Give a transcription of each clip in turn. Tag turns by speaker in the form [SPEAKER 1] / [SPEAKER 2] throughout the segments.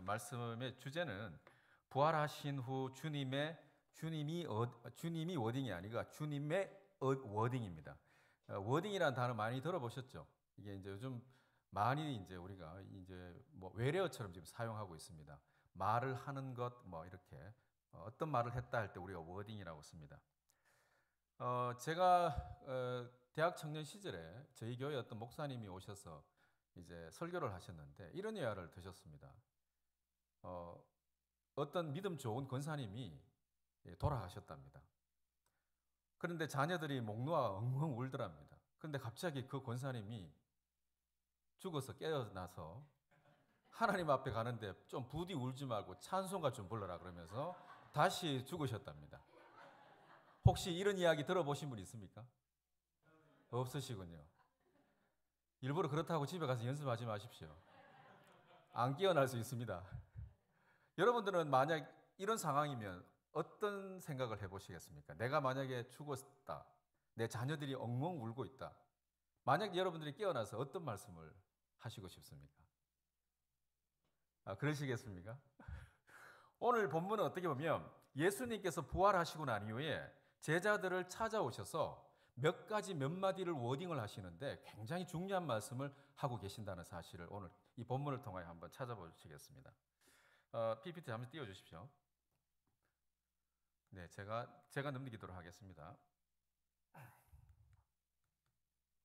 [SPEAKER 1] 말씀의 주제는 부활하신 후 주님이 워딩이 아니라 주님의 워딩입니다. 워딩이라는 단어 많이 들어보셨죠? 이게 이제 요즘 많이 이제 우리가 이제 뭐 외래어처럼 지금 사용하고 있습니다. 말을 하는 것 뭐 이렇게 어떤 말을 했다 할 때 우리가 워딩이라고 씁니다. 제가 대학 청년 시절에 저희 교회 어떤 목사님이 오셔서 이제 설교를 하셨는데 이런 이야기를 드셨습니다. 어떤 믿음 좋은 권사님이 돌아가셨답니다. 그런데 자녀들이 목 놓아 엉엉 울더랍니다. 그런데 갑자기 그 권사님이 죽어서 깨어나서 하나님 앞에 가는데 좀 부디 울지 말고 찬송가 좀 불러라 그러면서 다시 죽으셨답니다. 혹시 이런 이야기 들어보신 분 있습니까? 없으시군요. 일부러 그렇다고 집에 가서 연습하지 마십시오. 안 깨어날 수 있습니다. 여러분들은 만약 이런 상황이면 어떤 생각을 해보시겠습니까? 내가 만약에 죽었다. 내 자녀들이 엉엉 울고 있다. 만약 여러분들이 깨어나서 어떤 말씀을 하시고 싶습니까? 그러시겠습니까? 오늘 본문은 어떻게 보면 예수님께서 부활하시고 난 이후에 제자들을 찾아오셔서 몇 마디를 워딩을 하시는데 굉장히 중요한 말씀을 하고 계신다는 사실을 오늘 이 본문을 통해 한번 찾아보시겠습니다. PPT 한번 띄워주십시오. 네, 제가 넘기도록 하겠습니다.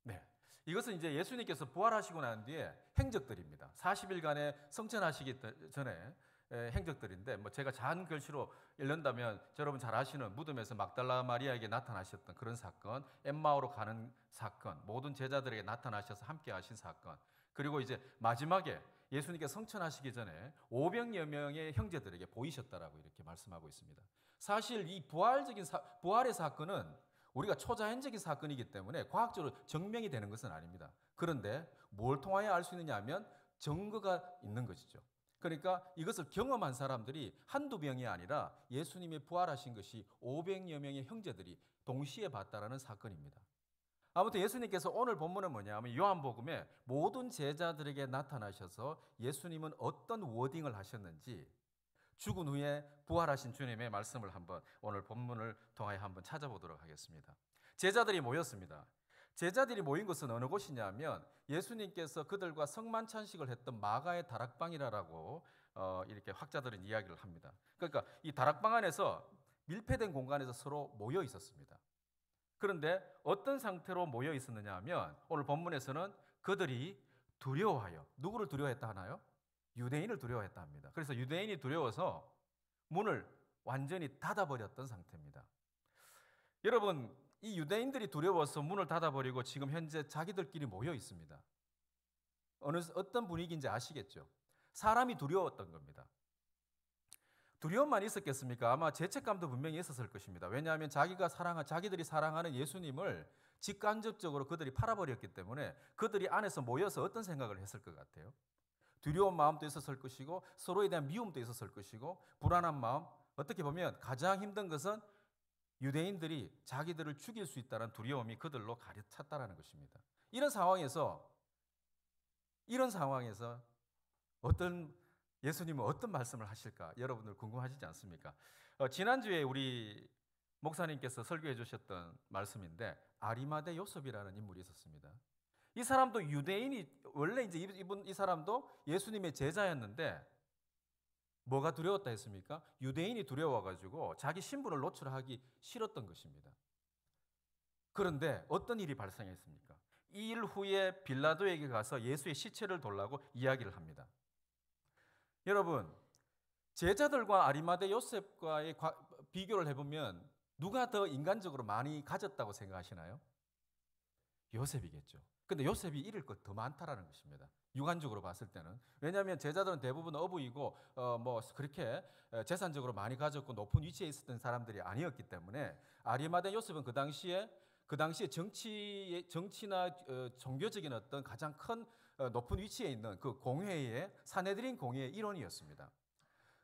[SPEAKER 1] 네, 이것은 이제 예수님께서 부활하시고 난 뒤에 행적들입니다. 40일간의 성천하시기 전에 행적들인데 뭐 제가 작은 글씨로 읽는다면 여러분 잘 아시는 무덤에서 막달라 마리아에게 나타나셨던 그런 사건, 엠마오로 가는 사건, 모든 제자들에게 나타나셔서 함께 하신 사건, 그리고 이제 마지막에 예수님께서 성천하시기 전에 500여 명의 형제들에게 보이셨다라고 이렇게 말씀하고 있습니다. 사실 이 부활의 사건은 우리가 초자연적인 사건이기 때문에 과학적으로 증명이 되는 것은 아닙니다. 그런데 뭘 통하여 알 수 있느냐 하면 증거가 있는 것이죠. 그러니까 이것을 경험한 사람들이 한두 명이 아니라 예수님이 부활하신 것이 500여 명의 형제들이 동시에 봤다라는 사건입니다. 아무튼 예수님께서 오늘 본문은 뭐냐면 요한복음에 모든 제자들에게 나타나셔서 예수님은 어떤 워딩을 하셨는지 죽은 후에 부활하신 주님의 말씀을 한번 오늘 본문을 통하여 한번 찾아보도록 하겠습니다. 제자들이 모였습니다. 제자들이 모인 것은 어느 곳이냐면 예수님께서 그들과 성만찬식을 했던 마가의 다락방이라고 이렇게 학자들은 이야기를 합니다. 그러니까 이 다락방 안에서 밀폐된 공간에서 서로 모여 있었습니다. 그런데 어떤 상태로 모여 있었느냐 하면 오늘 본문에서는 그들이 두려워하여 누구를 두려워했다 하나요? 유대인을 두려워했다 합니다. 그래서 유대인이 두려워서 문을 완전히 닫아버렸던 상태입니다. 여러분, 이 유대인들이 두려워서 문을 닫아버리고 지금 현재 자기들끼리 모여 있습니다. 어떤 분위기인지 아시겠죠? 사람이 두려웠던 겁니다. 두려움만 있었겠습니까? 아마 죄책감도 분명히 있었을 것입니다. 왜냐하면 자기들이 사랑하는 예수님을 직간접적으로 그들이 팔아버렸기 때문에 그들이 안에서 모여서 어떤 생각을 했을 것 같아요? 두려운 마음도 있었을 것이고 서로에 대한 미움도 있었을 것이고 불안한 마음, 어떻게 보면 가장 힘든 것은 유대인들이 자기들을 죽일 수 있다는 두려움이 그들로 가득 찼다는 것입니다. 이런 상황에서 예수님은 어떤 말씀을 하실까? 여러분들 궁금하시지 않습니까? 지난주에 우리 목사님께서 설교해 주셨던 말씀인데 아리마대 요셉이라는 인물이 있었습니다. 이 사람도 원래 이제 이 사람도 예수님의 제자였는데 뭐가 두려웠다 했습니까? 유대인이 두려워가지고 자기 신분을 노출하기 싫었던 것입니다. 그런데 어떤 일이 발생했습니까? 2일 후에 빌라도에게 가서 예수의 시체를 돌라고 이야기를 합니다. 여러분, 제자들과 아리마대 요셉과의 비교를 해보면 누가 더 인간적으로 많이 가졌다고 생각하시나요? 요셉이겠죠. 근데 요셉이 잃을 것 더 많다라는 것입니다. 육안적으로 봤을 때는. 왜냐하면 제자들은 대부분 어부이고 뭐 그렇게 재산적으로 많이 가졌고 높은 위치에 있었던 사람들이 아니었기 때문에 아리마대 요셉은 그 당시에 정치나 종교적인 어떤 가장 큰 높은 위치에 있는 그 공회의 사내들인 공회의 일원이었습니다.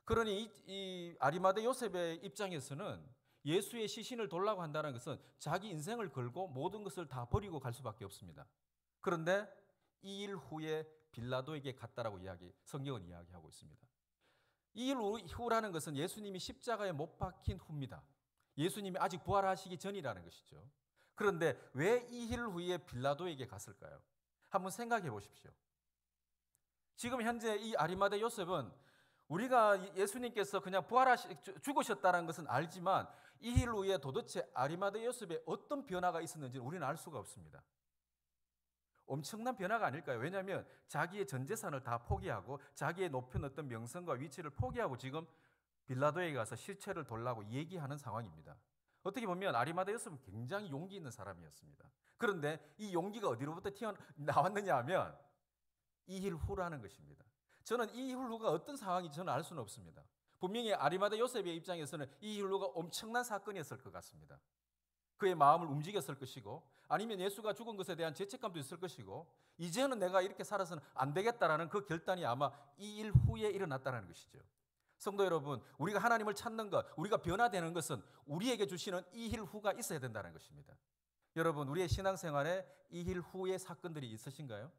[SPEAKER 1] 그러니 이 아리마대 요셉의 입장에서는 예수의 시신을 돌라고 한다는 것은 자기 인생을 걸고 모든 것을 다 버리고 갈 수밖에 없습니다. 그런데 2일 후에 빌라도에게 갔다라고 성경은 이야기하고 있습니다. 이 일 후라는 것은 예수님이 십자가에 못 박힌 후입니다. 예수님이 아직 부활하시기 전이라는 것이죠. 그런데 왜 이 일 후에 빌라도에게 갔을까요? 한번 생각해 보십시오. 지금 현재 이 아리마대 요셉은 우리가 예수님께서 그냥 죽으셨다는 것은 알지만 이 일 후에 도대체 아리마대 요셉에 어떤 변화가 있었는지는 우리는 알 수가 없습니다. 엄청난 변화가 아닐까요? 왜냐하면 자기의 전 재산을 다 포기하고 자기의 높은 어떤 명성과 위치를 포기하고 지금 빌라도에게 가서 실체를 돌라고 얘기하는 상황입니다. 어떻게 보면 아리마대 요셉은 굉장히 용기 있는 사람이었습니다. 그런데 이 용기가 어디로부터 튀어나왔느냐 하면 이 일 후라는 것입니다. 저는 이 일 후가 어떤 상황인지 저는 알 수는 없습니다. 분명히 아리마대 요셉의 입장에서는 이 일 후가 엄청난 사건이었을 것 같습니다. 그의 마음을 움직였을 것이고 아니면 예수가 죽은 것에 대한 죄책감도 있을 것이고 이제는 내가 이렇게 살아서는 안 되겠다라는 그 결단이 아마 이 일 후에 일어났다는 것이죠. 성도 여러분, 우리가 하나님을 찾는 것, 우리가 변화되는 것은 우리에게 주시는 이 일 후가 있어야 된다는 것입니다. 여러분, 우리의 신앙생활에 이 일 후의 사건들이 있으신가요?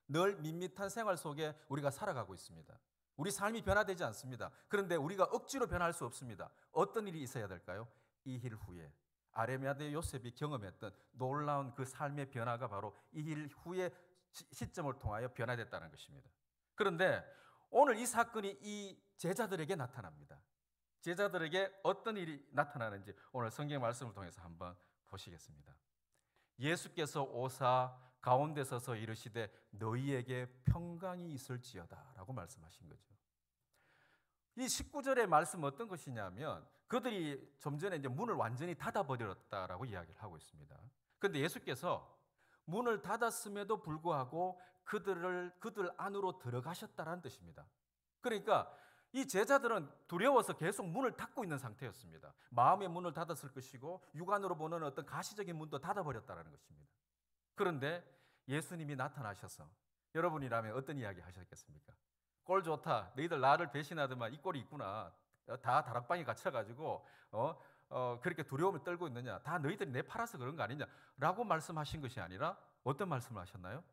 [SPEAKER 1] 늘 밋밋한 생활 속에 우리가 살아가고 있습니다. 우리 삶이 변화되지 않습니다. 그런데 우리가 억지로 변할 수 없습니다. 어떤 일이 있어야 될까요? 이 일 후에 아리마대 요셉이 경험했던 놀라운 그 삶의 변화가 바로 이 일 후의 시점을 통하여 변화됐다는 것입니다. 그런데 오늘 이 사건이 이 제자들에게 나타납니다. 제자들에게 어떤 일이 나타나는지 오늘 성경 말씀을 통해서 한번 보시겠습니다. 예수께서 오사 가운데 서서 이르시되 너희에게 평강이 있을지어다 라고 말씀하신 거죠. 이 19절의 말씀 어떤 것이냐면 그들이 좀 전에 이제 문을 완전히 닫아버렸다라고 이야기를 하고 있습니다. 그런데 예수께서 문을 닫았음에도 불구하고 그들 안으로 들어가셨다라는 뜻입니다. 그러니까 이 제자들은 두려워서 계속 문을 닫고 있는 상태였습니다. 마음의 문을 닫았을 것이고 육안으로 보는 어떤 가시적인 문도 닫아버렸다는 것입니다. 그런데 예수님이 나타나셔서 여러분이라면 어떤 이야기 하셨겠습니까? 꼴 좋다. 너희들 나를 배신하더만 이 꼴이 있구나. 다 다락방에 갇혀가지고 그렇게 두려움을 떨고 있느냐. 다 너희들이 내 팔아서 그런 거 아니냐. 라고 말씀하신 것이 아니라 어떤 말씀을 하셨나요?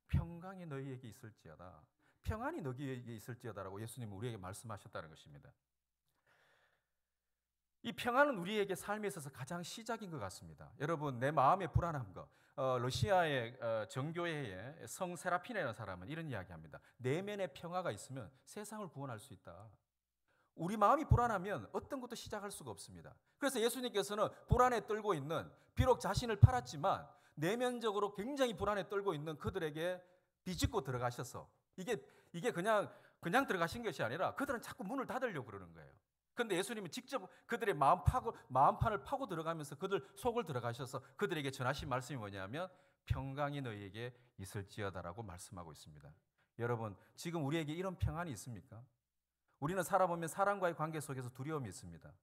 [SPEAKER 1] 평강이 너희에게 있을지어다. 평안이 너희에게 있을지어다라고 예수님은 우리에게 말씀하셨다는 것입니다. 이 평안은 우리에게 삶에 있어서 가장 시작인 것 같습니다. 여러분, 내 마음의 불안한 것, 러시아의 정교회의 성 세라핀이라는 사람은 이런 이야기합니다. 내면의 평화가 있으면 세상을 구원할 수 있다. 우리 마음이 불안하면 어떤 것도 시작할 수가 없습니다. 그래서 예수님께서는 불안에 떨고 있는, 비록 자신을 팔았지만 내면적으로 굉장히 불안에 떨고 있는 그들에게 비집고 들어가셔서 이게 그냥 들어가신 것이 아니라 그들은 자꾸 문을 닫으려고 그러는 거예요. 그런데 예수님은 직접 그들의 마음판을 파고 들어가면서 그들 속을 들어가셔서 그들에게 전하신 말씀이 뭐냐면 평강이 너희에게 있을지어다라고 말씀하고 있습니다. 여러분, 지금 우리에게 이런 평안이 있습니까? 우리는 살아보면 사람과의 관계 속에서 두려움이 있습니다.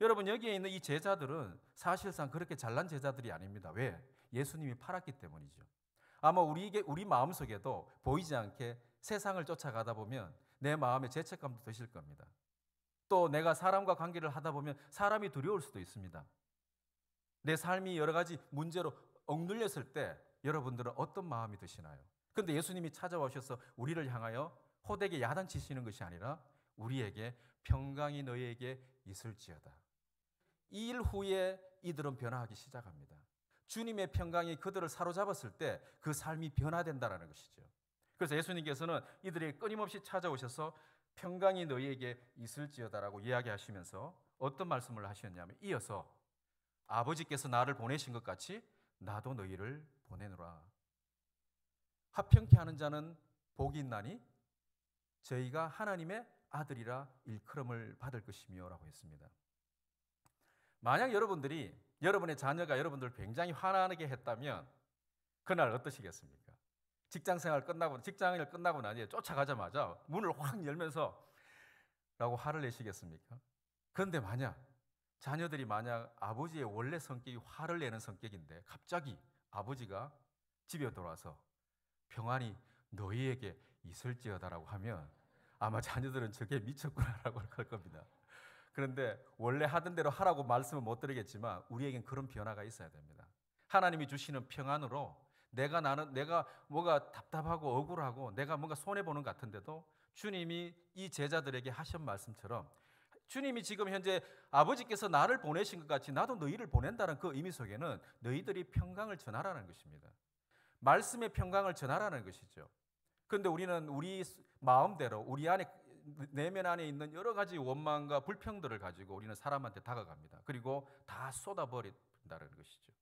[SPEAKER 1] 여러분, 여기에 있는 이 제자들은 사실상 그렇게 잘난 제자들이 아닙니다. 왜? 예수님이 팔았기 때문이죠. 아마 우리 마음속에도 보이지 않게 세상을 쫓아가다 보면 내 마음에 죄책감도 드실 겁니다. 또 내가 사람과 관계를 하다 보면 사람이 두려울 수도 있습니다. 내 삶이 여러 가지 문제로 억눌렸을 때 여러분들은 어떤 마음이 드시나요? 그런데 예수님이 찾아오셔서 우리를 향하여 호되게 야단치시는 것이 아니라 우리에게 평강이 너희에게 있을지어다. 이 일 후에 이들은 변화하기 시작합니다. 주님의 평강이 그들을 사로잡았을 때 그 삶이 변화된다는 것이죠. 그래서 예수님께서는 이들에게 끊임없이 찾아오셔서 평강이 너희에게 있을지어다라고 이야기하시면서 어떤 말씀을 하셨냐면 이어서 아버지께서 나를 보내신 것 같이 나도 너희를 보내노라. 화평케 하는 자는 복이 있나니 저희가 하나님의 아들이라 일컬음을 받을 것이며 라고 했습니다. 만약 여러분들이 여러분의 자녀가 여러분들을 굉장히 화나게 했다면 그날 어떠시겠습니까? 직장을 끝나고 나니 쫓아가자마자 문을 확 열면서 라고 화를 내시겠습니까? 그런데 자녀들이 만약 아버지의 원래 성격이 화를 내는 성격인데 갑자기 아버지가 집에 돌아와서 평안이 너희에게 있을지어다라고 하면 아마 자녀들은 저게 미쳤구나라고 할 겁니다. 그런데 원래 하던 대로 하라고 말씀을 못 드리겠지만 우리에겐 그런 변화가 있어야 됩니다. 하나님이 주시는 평안으로 내가 뭐가 답답하고 억울하고 내가 뭔가 손해보는 것 같은데도 주님이 이 제자들에게 하신 말씀처럼 주님이 지금 현재 아버지께서 나를 보내신 것 같이 나도 너희를 보낸다는 그 의미 속에는 너희들이 평강을 전하라는 것입니다. 말씀의 평강을 전하라는 것이죠. 그런데 우리는 우리 마음대로 우리 안에 내면 안에 있는 여러 가지 원망과 불평들을 가지고 우리는 사람한테 다가갑니다. 그리고 다 쏟아버린다는 것이죠.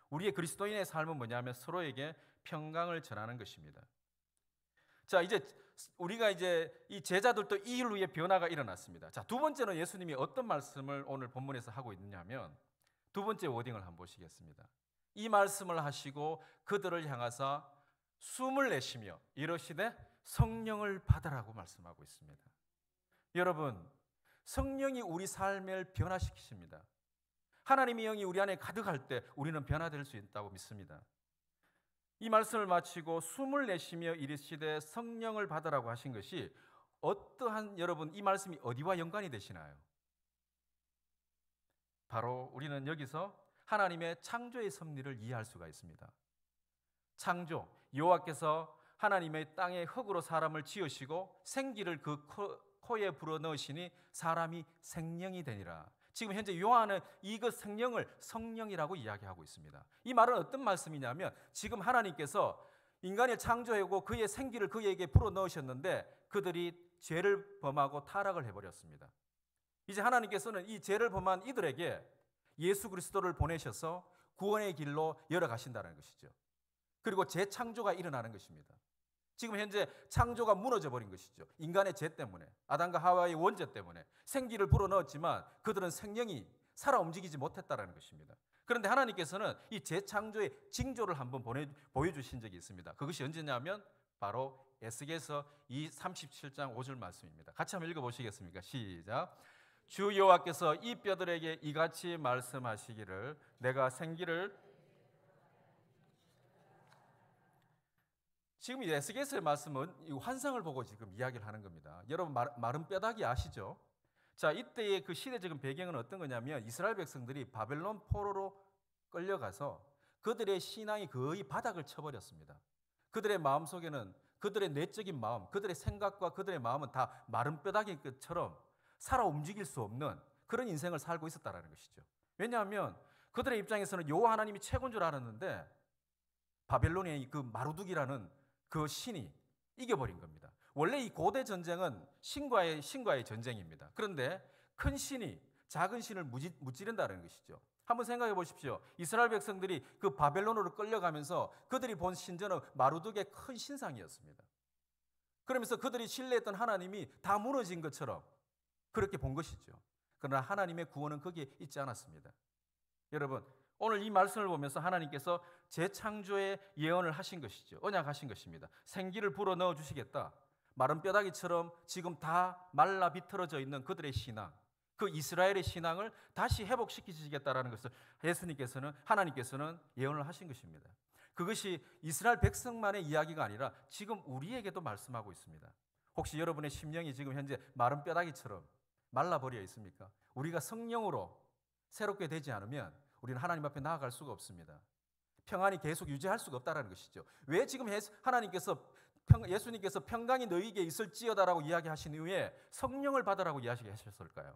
[SPEAKER 1] 우리의 그리스도인의 삶은 뭐냐면 서로에게 평강을 전하는 것입니다. 자, 이제 우리가 이제 이 제자들도 이 일 후에 변화가 일어났습니다. 자, 두 번째는 예수님이 어떤 말씀을 오늘 본문에서 하고 있느냐면 두 번째 워딩을 한번 보시겠습니다. 이 말씀을 하시고 그들을 향하사 숨을 내쉬며 이러시되 성령을 받으라고 말씀하고 있습니다. 여러분, 성령이 우리 삶을 변화시키십니다. 하나님의 영이 우리 안에 가득할 때 우리는 변화될 수 있다고 믿습니다. 이 말씀을 마치고 숨을 내쉬며 이르시되 성령을 받으라고 하신 것이 어떠한 여러분 이 말씀이 어디와 연관이 되시나요? 바로 우리는 여기서 하나님의 창조의 섭리를 이해할 수가 있습니다. 창조, 여호와께서 하나님의 땅에 흙으로 사람을 지으시고 생기를 그 코에 불어넣으시니 사람이 생명이 되니라. 지금 현재 요한은 이것 생명을 성령이라고 이야기하고 있습니다. 이 말은 어떤 말씀이냐면 지금 하나님께서 인간을 창조하고 그의 생기를 그에게 불어넣으셨는데 그들이 죄를 범하고 타락을 해버렸습니다. 이제 하나님께서는 이 죄를 범한 이들에게 예수 그리스도를 보내셔서 구원의 길로 열어가신다는 것이죠. 그리고 재창조가 일어나는 것입니다. 지금 현재 창조가 무너져 버린 것이죠. 인간의 죄 때문에, 아담과 하와의 원죄 때문에 생기를 불어넣었지만 그들은 생명이 살아 움직이지 못했다는 것입니다. 그런데 하나님께서는 이 재창조의 징조를 한번 보여주신 적이 있습니다. 그것이 언제냐면 바로 에스겔서 37장 5절 말씀입니다. 같이 한번 읽어보시겠습니까? 시작. 주 여호와께서 이 뼈들에게 이같이 말씀하시기를 내가 생기를 지금 이 에스겔서의 말씀은 이 환상을 보고 지금 이야기를 하는 겁니다. 여러분 마른 뼈다귀 아시죠? 자, 이때의 그 시대적인 배경은 어떤 거냐면 이스라엘 백성들이 바벨론 포로로 끌려가서 그들의 신앙이 거의 바닥을 쳐버렸습니다. 그들의 마음속에는 그들의 내적인 마음, 그들의 생각과 그들의 마음은 다 마른 뼈다귀처럼 살아 움직일 수 없는 그런 인생을 살고 있었다는 것이죠. 왜냐하면 그들의 입장에서는 여호와 하나님이 최고인 줄 알았는데 바벨론의 그 마루둑이라는 그 신이 이겨버린 겁니다. 원래 이 고대 전쟁은 신과의 전쟁입니다. 그런데 큰 신이 작은 신을 무찌른다는 것이죠. 한번 생각해 보십시오. 이스라엘 백성들이 그 바벨론으로 끌려가면서 그들이 본 신전은 마루둑의 큰 신상이었습니다. 그러면서 그들이 신뢰했던 하나님이 다 무너진 것처럼 그렇게 본 것이죠. 그러나 하나님의 구원은 거기에 있지 않았습니다. 여러분, 오늘 이 말씀을 보면서 하나님께서 재창조의 예언을 하신 것이죠. 언약하신 것입니다. 생기를 불어넣어 주시겠다. 마른 뼈다귀처럼 지금 다 말라 비틀어져 있는 그들의 신앙, 그 이스라엘의 신앙을 다시 회복시키시겠다라는 것을 하나님께서는 예언을 하신 것입니다. 그것이 이스라엘 백성만의 이야기가 아니라 지금 우리에게도 말씀하고 있습니다. 혹시 여러분의 심령이 지금 현재 마른 뼈다귀처럼 말라버려 있습니까? 우리가 성령으로 새롭게 되지 않으면 우리는 하나님 앞에 나아갈 수가 없습니다. 평안이 계속 유지할 수가 없다는 것이죠. 왜 지금 예수님께서 평강이 너희에게 있을지어다라고 이야기하신 이후에 성령을 받으라고 이야기하셨을까요?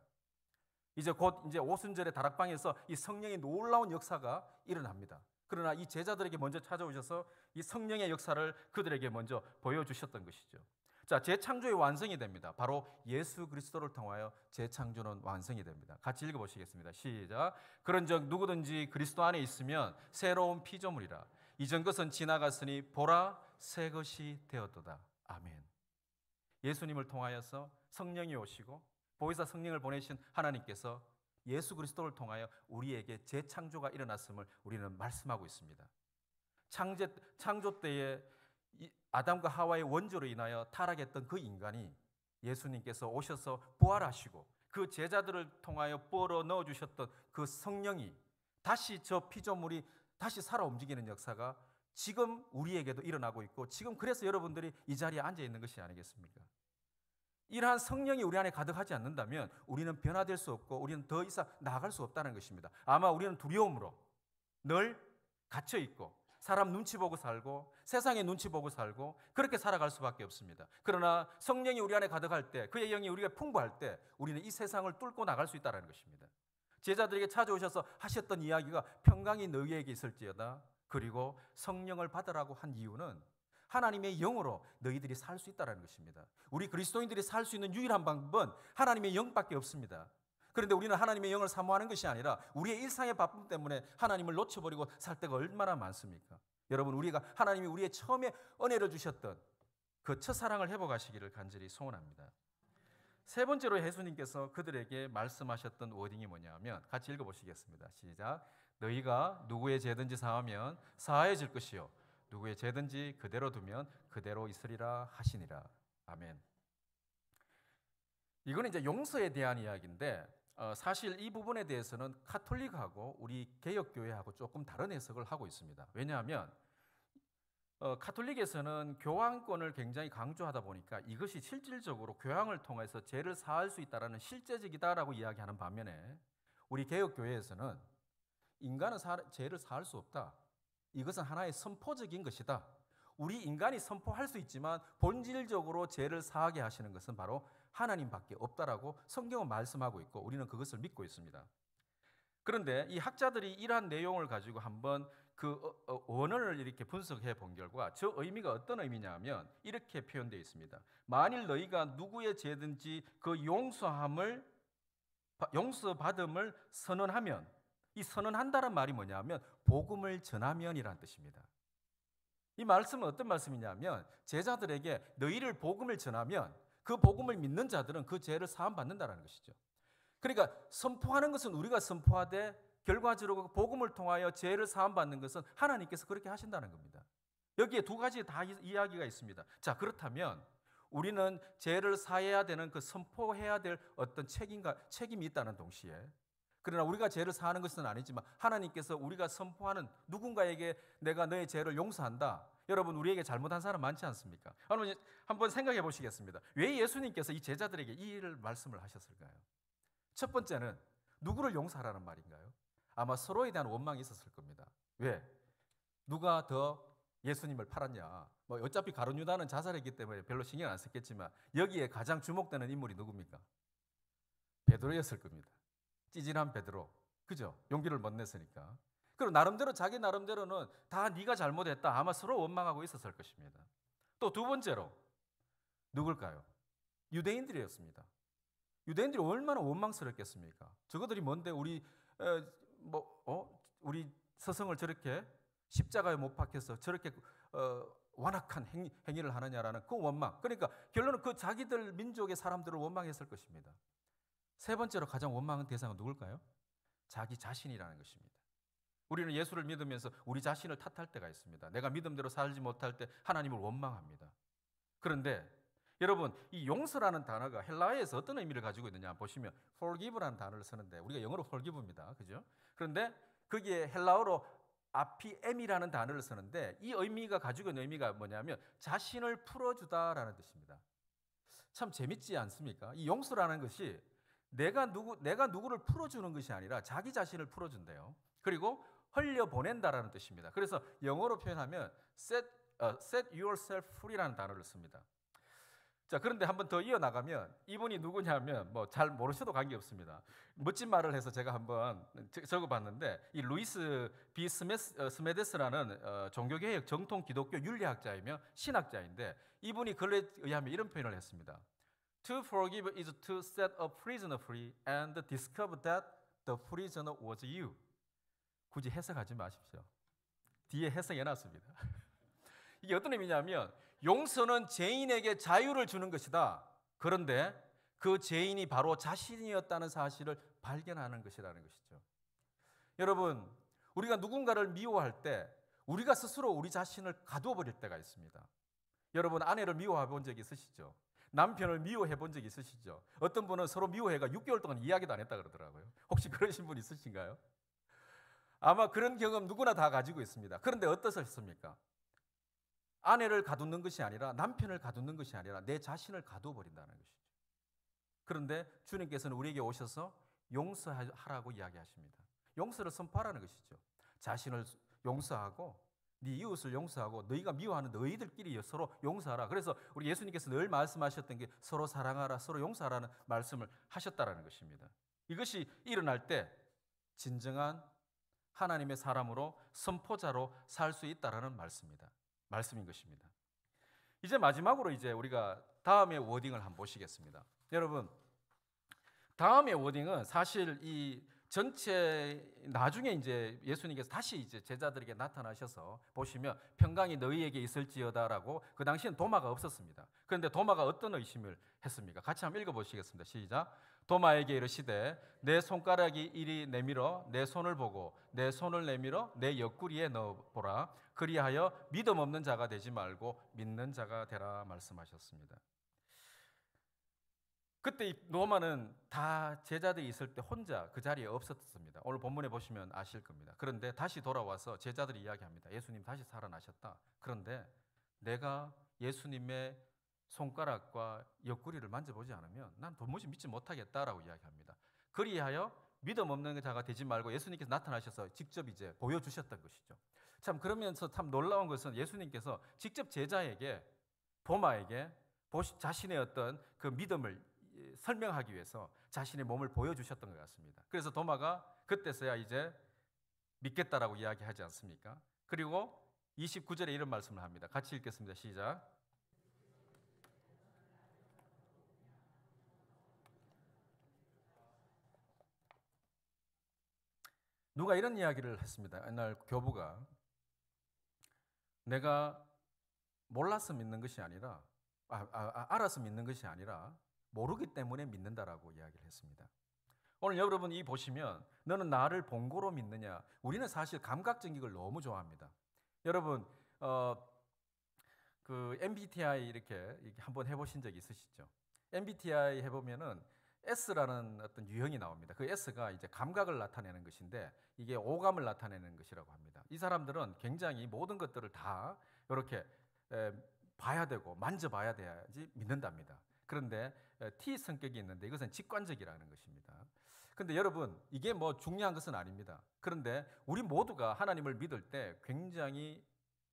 [SPEAKER 1] 이제 곧 오순절의 다락방에서 이 성령의 놀라운 역사가 일어납니다. 그러나 이 제자들에게 먼저 찾아오셔서 이 성령의 역사를 그들에게 먼저 보여주셨던 것이죠. 자, 재창조의 완성이 됩니다. 바로 예수 그리스도를 통하여 재창조는 완성이 됩니다. 같이 읽어보시겠습니다. 시작. 그런즉 누구든지 그리스도 안에 있으면 새로운 피조물이라. 이전 것은 지나갔으니 보라 새 것이 되었도다. 아멘. 예수님을 통하여서 성령이 오시고 보혜사 성령을 보내신 하나님께서 예수 그리스도를 통하여 우리에게 재창조가 일어났음을 우리는 말씀하고 있습니다. 창조 때에 아담과 하와의 원죄로 인하여 타락했던 그 인간이 예수님께서 오셔서 부활하시고 그 제자들을 통하여 뿌어 넣어주셨던 그 성령이 다시 저 피조물이 다시 살아 움직이는 역사가 지금 우리에게도 일어나고 있고 지금 그래서 여러분들이 이 자리에 앉아 있는 것이 아니겠습니까? 이러한 성령이 우리 안에 가득하지 않는다면 우리는 변화될 수 없고 우리는 더 이상 나아갈 수 없다는 것입니다. 아마 우리는 두려움으로 늘 갇혀 있고 사람 눈치 보고 살고 세상의 눈치 보고 살고 그렇게 살아갈 수밖에 없습니다. 그러나 성령이 우리 안에 가득할 때, 그의 영이 우리가 풍부할 때 우리는 이 세상을 뚫고 나갈 수 있다는 것입니다. 제자들에게 찾아오셔서 하셨던 이야기가 평강이 너희에게 있을지어다. 그리고 성령을 받으라고 한 이유는 하나님의 영으로 너희들이 살 수 있다는 것입니다. 우리 그리스도인들이 살 수 있는 유일한 방법은 하나님의 영밖에 없습니다. 그런데 우리는 하나님의 영을 사모하는 것이 아니라 우리의 일상의 바쁨 때문에 하나님을 놓쳐버리고 살 때가 얼마나 많습니까? 여러분, 우리가 하나님이 우리의 처음에 은혜를 주셨던 그 첫사랑을 회복하시기를 간절히 소원합니다. 세 번째로 예수님께서 그들에게 말씀하셨던 워딩이 뭐냐면 같이 읽어보시겠습니다. 시작. 너희가 누구의 죄든지 사하면 사하여질 것이요 누구의 죄든지 그대로 두면 그대로 있으리라 하시니라. 아멘. 이거는 이제 용서에 대한 이야기인데 사실 이 부분에 대해서는 카톨릭하고 우리 개혁교회하고 조금 다른 해석을 하고 있습니다. 왜냐하면 카톨릭에서는 교황권을 굉장히 강조하다 보니까 이것이 실질적으로 교황을 통해서 죄를 사할 수 있다는 실제적이다라고 이야기하는 반면에 우리 개혁교회에서는 인간은 죄를 사할 수 없다. 이것은 하나의 선포적인 것이다. 우리 인간이 선포할 수 있지만 본질적으로 죄를 사하게 하시는 것은 바로 하나님밖에 없다라고 성경은 말씀하고 있고 우리는 그것을 믿고 있습니다. 그런데 이 학자들이 이러한 내용을 가지고 한번 그 원어를 이렇게 분석해 본 결과 저 의미가 어떤 의미냐면 이렇게 표현되어 있습니다. 만일 너희가 누구의 죄든지 그 용서받음을 선언하면, 이 선언한다는 말이 뭐냐면 복음을 전하면이라는 뜻입니다. 이 말씀은 어떤 말씀이냐면 제자들에게 너희를 복음을 전하면 그 복음을 믿는 자들은 그 죄를 사함 받는다는 것이죠. 그러니까 선포하는 것은 우리가 선포하되 결과적으로 복음을 통하여 죄를 사함 받는 것은 하나님께서 그렇게 하신다는 겁니다. 여기에 두 가지 다 이야기가 있습니다. 자, 그렇다면 우리는 죄를 사해야 되는 그 선포해야 될 어떤 책임이 있다는 동시에 그러나 우리가 죄를 사하는 것은 아니지만 하나님께서 우리가 선포하는 누군가에게 내가 너의 죄를 용서한다. 여러분 우리에게 잘못한 사람 많지 않습니까? 여러분 한번 생각해 보시겠습니다. 왜 예수님께서 이 제자들에게 이 일을 말씀을 하셨을까요? 첫 번째는 누구를 용서하라는 말인가요? 아마 서로에 대한 원망이 있었을 겁니다. 왜? 누가 더 예수님을 팔았냐? 뭐 어차피 가룟 유다는 자살했기 때문에 별로 신경 안 썼겠지만 여기에 가장 주목되는 인물이 누굽니까? 베드로였을 겁니다. 찌질한 베드로, 그죠? 용기를 못 냈으니까. 그리고 나름대로 자기 나름대로는 다 네가 잘못했다. 아마 서로 원망하고 있었을 것입니다. 또 두 번째로 누굴까요? 유대인들이었습니다. 유대인들이 얼마나 원망스럽겠습니까? 저거들이 뭔데 우리 우리 스승을 저렇게 십자가에 못 박혀서 저렇게 완악한 행위를 하느냐라는 그 원망. 그러니까 결론은 그 자기들 민족의 사람들을 원망했을 것입니다. 세 번째로 가장 원망한 대상은 누굴까요? 자기 자신이라는 것입니다. 우리는 예수를 믿으면서 우리 자신을 탓할 때가 있습니다. 내가 믿음대로 살지 못할 때 하나님을 원망합니다. 그런데 여러분 이 용서라는 단어가 헬라어에서 어떤 의미를 가지고 있느냐 보시면 forgive라는 단어를 쓰는데 우리가 영어로 forgive입니다. 그죠? 그런데 거기에 헬라어로 아피엠이라는 단어를 쓰는데 이 의미가 가지고 있는 의미가 뭐냐면 자신을 풀어주다라는 뜻입니다. 참 재밌지 않습니까? 이 용서라는 것이 내가 누구를 풀어주는 것이 아니라 자기 자신을 풀어준대요. 그리고 흘려보낸다라는 뜻입니다. 그래서 영어로 표현하면 set yourself free라는 단어를 씁니다. 자, 그런데 한번 더 이어나가면 이분이 누구냐면 뭐 잘 모르셔도 관계없습니다. 멋진 말을 해서 제가 한번 적어봤는데 이 루이스 B. 스메데스라는 종교개혁 정통 기독교 윤리학자이며 신학자인데 이분이 글에 의하면 이런 표현을 했습니다. To forgive is to set a prisoner free and discover that the prisoner was you. 굳이 해석하지 마십시오. 뒤에 해석해놨습니다. 이게 어떤 의미냐면 용서는 죄인에게 자유를 주는 것이다. 그런데 그 죄인이 바로 자신이었다는 사실을 발견하는 것이라는 것이죠. 여러분, 우리가 누군가를 미워할 때 우리가 스스로 우리 자신을 가두어 버릴 때가 있습니다. 여러분 아내를 미워해 본 적이 있으시죠? 남편을 미워해 본 적이 있으시죠? 어떤 분은 서로 미워해가 6개월 동안 이야기도 안 했다 그러더라고요. 혹시 그러신 분 있으신가요? 아마 그런 경험 누구나 다 가지고 있습니다. 그런데 어떠셨습니까? 아내를 가두는 것이 아니라 남편을 가두는 것이 아니라 내 자신을 가두어 버린다는 것이죠. 그런데 주님께서는 우리에게 오셔서 용서하라고 이야기하십니다. 용서를 선포하라는 것이죠. 자신을 용서하고 네 이웃을 용서하고 너희가 미워하는 너희들끼리 서로 용서하라. 그래서 우리 예수님께서 늘 말씀하셨던 게 서로 사랑하라, 서로 용서하라는 말씀을 하셨다라는 것입니다. 이것이 일어날 때 진정한 하나님의 사람으로 선포자로 살 수 있다라는 말씀인 것입니다. 이제 마지막으로 이제 우리가 다음의 워딩을 한번 보시겠습니다. 여러분, 다음의 워딩은 사실 이 전체 나중에 이제 예수님께서 다시 이제 제자들에게 나타나셔서 보시면 평강이 너희에게 있을지어다라고, 그 당시엔 도마가 없었습니다. 그런데 도마가 어떤 의심을 했습니까? 같이 한번 읽어보시겠습니다. 시작. 도마에게 이르시되 내 손가락이 이리 내밀어 내 손을 보고 내 손을 내밀어 내 옆구리에 넣어보라. 그리하여 믿음 없는 자가 되지 말고 믿는 자가 되라 말씀하셨습니다. 그때 이 도마는 다 제자들이 있을 때 혼자 그 자리에 없었습니다. 오늘 본문에 보시면 아실 겁니다. 그런데 다시 돌아와서 제자들이 이야기합니다. 예수님 다시 살아나셨다. 그런데 내가 예수님의 손가락과 옆구리를 만져보지 않으면 난 도무지 믿지 못하겠다라고 이야기합니다. 그리하여 믿음 없는 자가 되지 말고 예수님께서 나타나셔서 직접 이제 보여주셨던 것이죠. 참 그러면서 참 놀라운 것은 예수님께서 직접 제자에게, 도마에게 자신의 어떤 그 믿음을 설명하기 위해서 자신의 몸을 보여주셨던 것 같습니다. 그래서 도마가 그때서야 이제 믿겠다라고 이야기하지 않습니까? 그리고 29절에 이런 말씀을 합니다. 같이 읽겠습니다. 시작. 누가 이런 이야기를 했습니다. 옛날 교부가 내가 몰라서 믿는 것이 아니라 알아서 믿는 것이 아니라 모르기 때문에 믿는다라고 이야기를 했습니다. 오늘 여러분 이 보시면 너는 나를 본고로 믿느냐? 우리는 사실 감각적인 걸 너무 좋아합니다. 여러분 그 MBTI 이렇게 한번 해보신 적 있으시죠? MBTI 해보면은 S라는 어떤 유형이 나옵니다. 그 S가 이제 감각을 나타내는 것인데 이게 오감을 나타내는 것이라고 합니다. 이 사람들은 굉장히 모든 것들을 다 이렇게 봐야 되고 만져봐야 돼야지 믿는답니다. 그런데 T 성격이 있는데 이것은 직관적이라는 것입니다. 그런데 여러분 이게 뭐 중요한 것은 아닙니다. 그런데 우리 모두가 하나님을 믿을 때 굉장히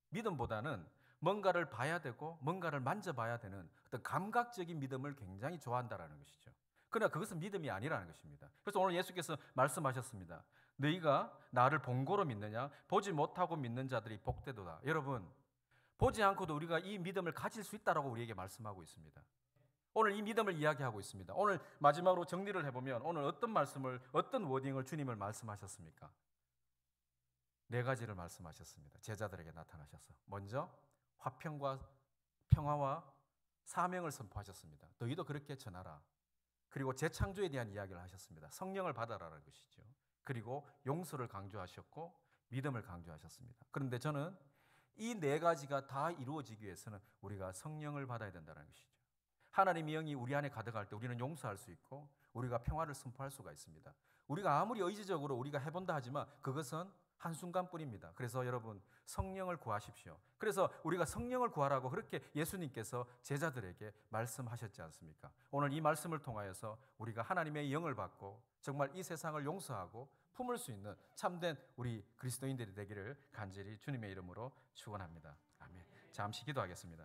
[SPEAKER 1] 믿음보다는 뭔가를 봐야 되고 뭔가를 만져봐야 되는 어떤 감각적인 믿음을 굉장히 좋아한다라는 것이죠. 그러나 그것은 믿음이 아니라는 것입니다. 그래서 오늘 예수께서 말씀하셨습니다. 너희가 나를 본고로 믿느냐? 보지 못하고 믿는 자들이 복되도다. 여러분 보지 않고도 우리가 이 믿음을 가질 수 있다라고 우리에게 말씀하고 있습니다. 오늘 이 믿음을 이야기하고 있습니다. 오늘 마지막으로 정리를 해보면 오늘 어떤 워딩을 주님을 말씀하셨습니까? 네 가지를 말씀하셨습니다. 제자들에게 나타나셔서 먼저 화평과 평화와 사명을 선포하셨습니다. 너희도 그렇게 전하라. 그리고 재창조에 대한 이야기를 하셨습니다. 성령을 받아라는 것이죠. 그리고 용서를 강조하셨고 믿음을 강조하셨습니다. 그런데 저는 이 네 가지가 다 이루어지기 위해서는 우리가 성령을 받아야 된다는 것이죠. 하나님의 영이 우리 안에 가득할 때 우리는 용서할 수 있고 우리가 평화를 선포할 수가 있습니다. 우리가 아무리 의지적으로 우리가 해본다 하지만 그것은 한순간뿐입니다. 그래서 여러분 성령을 구하십시오. 그래서 우리가 성령을 구하라고 그렇게 예수님께서 제자들에게 말씀하셨지 않습니까? 오늘 이 말씀을 통하여서 우리가 하나님의 영을 받고 정말 이 세상을 용서하고 품을 수 있는 참된 우리 그리스도인들이 되기를 간절히 주님의 이름으로 축원합니다. 아멘. 잠시 기도하겠습니다.